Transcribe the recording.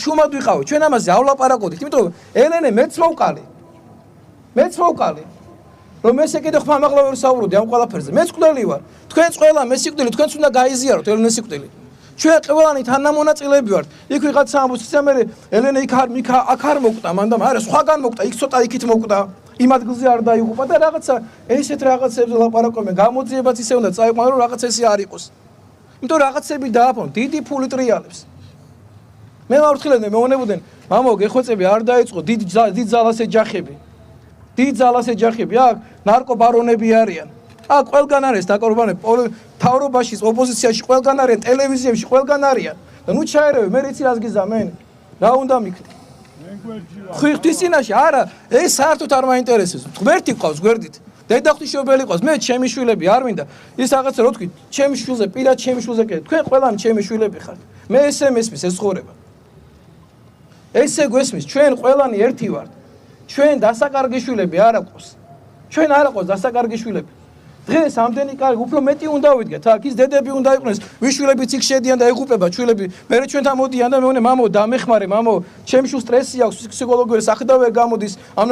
ჩუმად ვიყავ, ჩვენ ამაზეავლაპარაკოდით, იმიტომ რომ ელენე მეც მოვყალი. რომ ესე კიდე ხმამაღლა ვერ საუბრობდი ამ ყველაფერზე. მეც მკვდელი ვარ. თქვენც ყველა მესიკვდილი, თქვენც უნდა გაიზიაროთ ელენეს სიკვდილი. ჩვენ ყველანი თანამონაწილეები ვართ. იქ ვიღაცა ამბობს, მე ელენე იქ არ მოკვდა, მანდ არა სხვაგან მოკვდა, იქ ცოტა იქით მოკვდა. იმ ადგილზე არ დაიღუპა და რაღაცა ესეთ რაღაცებზე ლაპარაკობენ. გამოძიებაც ისე უნდა წაიყვანო, რომ რაღაც ესე არ იყოს. იმიტომ რაღაცები დააფონ, დიდი ფული ტრიალებს. მე მავრთხილებდნენ, მეუბნებოდნენ, მამაო, გეხვეწები არ დაიწყო, დიდ ძალას ეჯახები. დიდ ძალას ეჯახები, აქ ნარკობარონები არიან. აქ ყველგან არის დაკორბანები, თავრობაში, ოპოზიციაში ყველგან არიან, ტელევიზიებში ყველგან არიან. და ნუ ჩაერევე, მე რეცი რას გიზამენ? რა უნდა მიქნე? ღვთის წინაშე, არა, ეს საერთოდ არ მაინტერესებს. ღმერთი ყავს გვერდით. დედა ღვთისმშობელი ყავს, მე ჩემი შვილები არ მინდა. ის რაღაცა რო თქვი, ჩემი შვილზე, პირად ჩემი შვილზე კიდე. თქვენ ყველანი ჩემი შვილები ხართ. მე ესე მესმის ეს ცხოვრება. ესე გვესმის, ჩვენ ყველანი ერთი ვართ. ჩვენ დასაკარგი შვილები არ აქვს. ჩვენ არ აქვს დასაკარგი შვილები. დღეს ამდენი კარგი, უფრო მეტი უნდა ვიდგეთ. აქ ის დედები უნდა იყვნენ, ვის შვილებიც იქ შედიან და ეღუპება შვილები. მე ჩვენთან მოდიან და მეუბნე, მამო, დამეხმარე, მამო, ჩემი შვილს სტრესი აქვს, ფსიქოლოგიური სახედა ვერ გამოდის, ამ